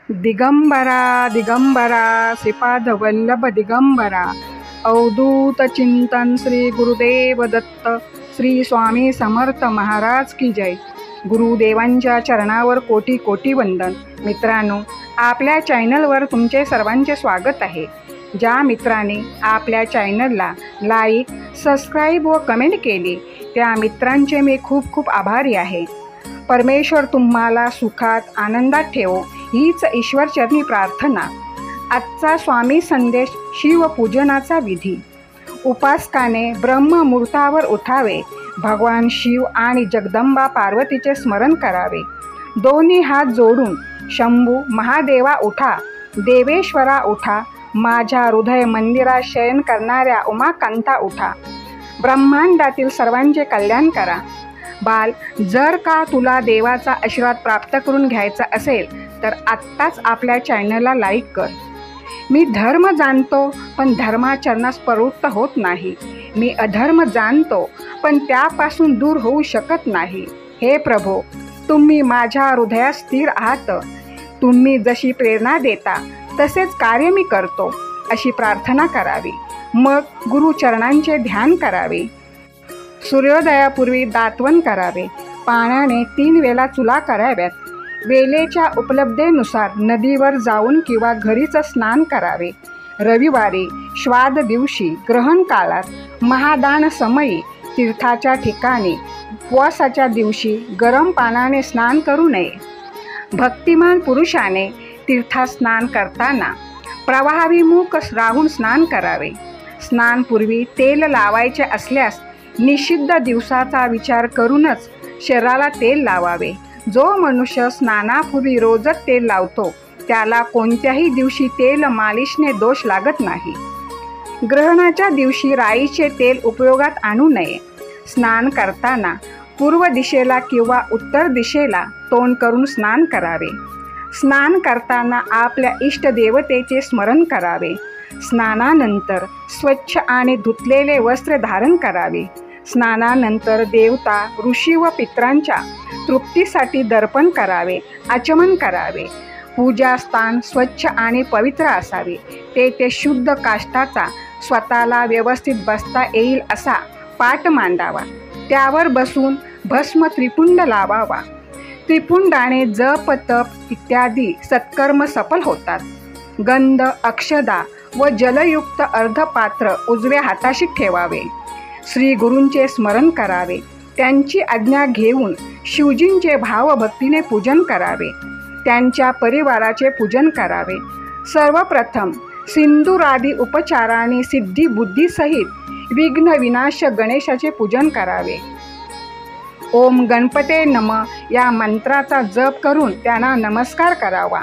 दिगंबरा दिगंबरा श्रीपाद वल्लभ दिगंबरा अवधूत चिंतन श्री गुरुदेव दत्त श्री स्वामी समर्थ महाराज की जय। गुरुदेवांच्या चरणावर कोटी कोटी वंदन। मित्रांनो, आपल्या चॅनलवर तुमचे सर्वांचे स्वागत आहे। ज्या मित्रांनी आपल्या चॅनलला लाईक, सबस्क्राईब व कमेंट केली त्या मित्रांचे मी खूप खूप आभारी आहे। परमेश्वर तुम्हाला सुखात आनंदात ठेवो हीच ईश्वरचरणी प्रार्थना। आजचा स्वामी संदेश शिवपूजनाचा विधी। उपासकाने ब्रह्ममुहूर्तावर उठावे, भगवान शिव आणि जगदंबा पार्वतीचे स्मरण करावे। दोन्ही हात जोडून शंभू महादेवा उठा, देवेश्वरा उठा, माझ्या हृदय मंदिरात शयन करणाऱ्या उमाकांता उठा, ब्रह्मांडातील सर्वांचे कल्याण करा। बाल, जर का तुला देवाचा आशीर्वाद प्राप्त करून घ्यायचा असेल तर आत्ताच आपल्या चॅनलला लाईक कर। मी धर्म जाणतो पण धर्माचरणास प्रवृत्त होत नाही। मी अधर्म जाणतो पण त्यापासून दूर होऊ शकत नाही। हे प्रभो, तुम्ही माझ्या हृदयात स्थिर आहात। तुम्ही जशी प्रेरणा देता तसेच कार्य मी करतो अशी प्रार्थना करावी। मग गुरुचरणांचे ध्यान करावे। सूर्योदयापूर्वी दातवन करावे। पाण्याने 3 वेळा चुला कराव्यात। वेळेच्या उपलब्धतेनुसार नदीवर जाऊन किंवा घरीच स्नान करावे। रविवारी, श्राद्ध दिवशी, ग्रहण काळात, महादान समयी, तीर्थाच्या ठिकाणी, उपवासाच्या दिवशी गरम पाण्याने स्नान करू नये। भक्तिमान पुरुषाने तीर्थात स्नान करताना प्रवाहाभिमुख राहून स्नान करावे। स्नानपूर्वी तेल लावायचे असल्यास निषिद्ध दिवसाचा विचार करूनच शरीराला तेल लावावे। जो मनुष्य स्नानापूर्वी रोजच तेल लावतो त्याला कोणत्याही दिवशी तेल मालिशने दोष लागत नाही। ग्रहणाच्या दिवशी राईचे तेल उपयोगात आणू नये। स्नान करताना पूर्व दिशेला किंवा उत्तर दिशेला तोंड करून स्नान करावे। स्नान करताना आपल्या इष्टदेवतेचे स्मरण करावे। स्नानानंतर स्वच्छ आणि धुतलेले वस्त्र धारण करावे। स्नानानंतर देवता, ऋषी व पितरांच्या तृप्तीसाठी दर्पण करावे, आचमन करावे। पूजास्थान स्वच्छ आणि पवित्र असावे। ते शुद्ध काष्ठाचा, स्वतःला व्यवस्थित बसता येईल असा पाट मांडावा। त्यावर बसून भस्म त्रिपुंड लावावा। त्रिपुंडाने जप, तप इत्यादी सत्कर्म सफल होतात। गंध, अक्षदा व जलयुक्त अर्धपात्र उजव्या हाताशी ठेवावे। श्री गुरूंचे स्मरण करावे। त्यांची आज्ञा घेऊन शिवजींचे भावभक्तीने पूजन करावे। त्यांच्या परिवाराचे पूजन करावे। सर्वप्रथम सिंदूरादी उपचाराने सिद्धी बुद्धीसहित विघ्न विनाश गणेशाचे पूजन करावे। ओम गणपते नमः या मंत्राचा जप करून त्यांना नमस्कार करावा,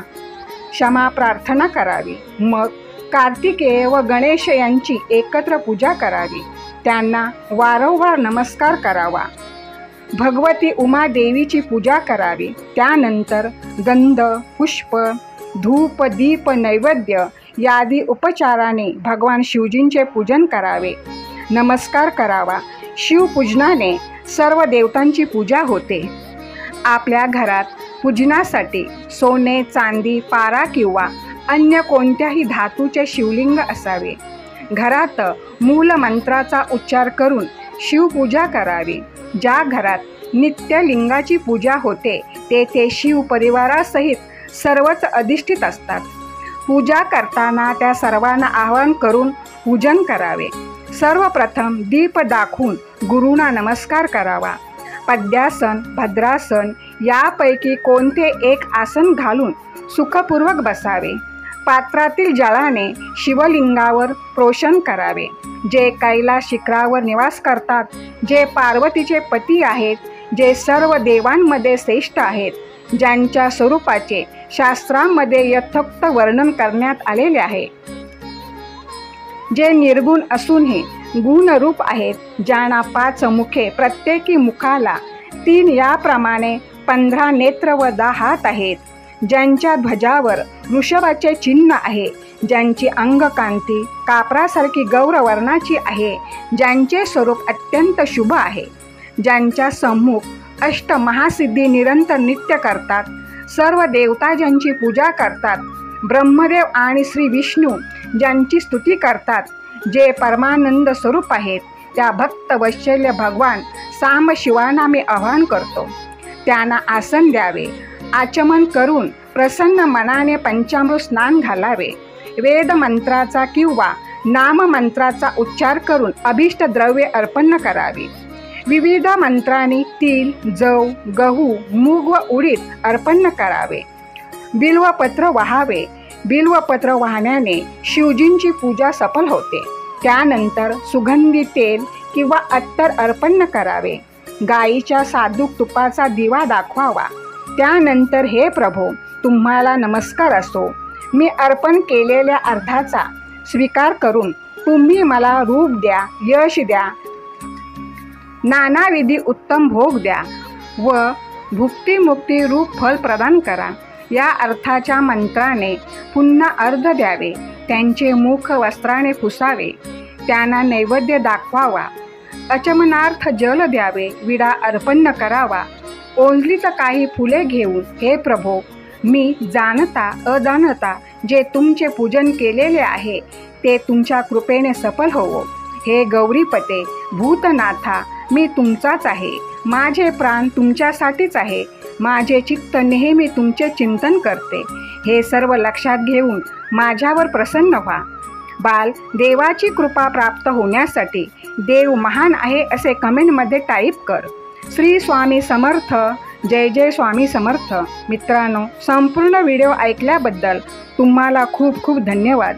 क्षमा प्रार्थना करावी। मग कार्तिकेय व गणेश यांची एकत्र पूजा करावी। त्यांना वारंवार नमस्कार करावा। भगवती उमा देवीची पूजा करावी। त्यानंतर गंध, पुष्प, धूप, दीप, नैवेद्य यादी उपचाराने भगवान शिवजींचे पूजन करावे, नमस्कार करावा। शिवपूजनाने सर्व देवतांची पूजा होते। आपल्या घरात पूजनासाठी सोने, चांदी, पारा किंवा अन्य कोणत्याही धातूचे शिवलिंग असावे। घरात मूल मंत्राचा उच्चार करून शिवपूजा करावी। ज्या घरात नित्य लिंगाची पूजा होते तेथे शिव परिवारासहित सर्वच अधिष्ठित असतात। पूजा करताना त्या सर्वांना आवाहन करून पूजन करावे। सर्वप्रथम दीप दाखवून गुरूंना नमस्कार करावा। पद्यासन, भद्रासन यापैकी कोणते एक आसन घालून सुखपूर्वक बसावे। पात्रातील जळाने शिवलिंगावर प्रोशन करावे। जे कैलास शिखरावर निवास करतात, जे पार्वतीचे पती आहेत, जे सर्व देवांमध्ये श्रेष्ठ आहेत, ज्यांच्या स्वरूपाचे शास्त्रांमध्ये यथोक्त वर्णन करण्यात आलेले आहे, जे निर्गुण असूनही गुणरूप आहेत, ज्यांना 5 मुखे, प्रत्येकी मुखाला 3 याप्रमाणे 15 नेत्र व 10 हात आहेत, ज्यांच्या ध्वजावर वृषभाचे चिन्ह आहे, ज्यांची अंगकांती कापरासारखी गौरवर्णाची आहे, ज्यांचे स्वरूप अत्यंत शुभ आहे, ज्यांच्या सम्मुख 8 महासिद्धी निरंतर नित्य करतात, सर्व देवता ज्यांची पूजा करतात, ब्रह्मदेव आणि श्री विष्णू ज्यांची स्तुती करतात, जे परमानंद स्वरूप आहेत, त्या भक्त वत्सल्य भगवान सांबशिवांना मी आवाहन करतो. त्यांना आसन द्यावे. आचमन करून प्रसन्न मनाने पंचामृत स्नान घालावे. वेद मंत्राचा किंवा नाम मंत्राचा उच्चार करून अभिष्ट द्रव्ये अर्पण करावी. विविध मंत्रांनी तीळ, जव, गहू, मूग व उडीद अर्पण करावे. बिल्वपत्र वाहावे. बिल्वपत्र वाहण्याने शिवजींची पूजा सफल होते. त्यानंतर सुगंधी तेल किंवा अत्तर अर्पण करावे. गाईच्या साधूक तुपाचा दिवा दाखवावा. त्यानंतर, हे प्रभो, तुम्हाला नमस्कार असो. मी अर्पण केलेल्या अर्धाचा स्वीकार करून तुम्ही मला रूप द्या, यश द्या, नानाविधी उत्तम भोग द्या व भुक्तिमुक्ती रूप फल प्रदान करा. या अर्थाच्या मंत्राने पुन्हा अर्ध द्यावे. त्यांचे मुख वस्त्राने पुसावे. त्यांना नैवेद्य दाखवावा. अचमनार्थ जल द्यावे. विडा अर्पण करावा. ओंजलीत काही फुले घेऊन, हे प्रभो, मी जाणता अजाणता जे तुमचे पूजन केलेले आहे ते तुमच्या कृपेने सफल होवो. हे गौरीपते, भूतनाथा, मी तुमचाच आहे. माझे प्राण तुमच्यासाठीच आहे. माझे चित्त नेहमी तुमचे चिंतन करते. हे सर्व लक्षात घेऊन माझ्यावर प्रसन्न व्हा. बाल, देवाची कृपा प्राप्त होण्यासाठी देव महान आहे असे कमेंटमध्ये टाईप कर. श्री स्वामी समर्थ. जय जय स्वामी समर्थ. मित्रांनो, संपूर्ण व्हिडिओ ऐकल्याबद्दल तुम्हाला खूप खूप धन्यवाद.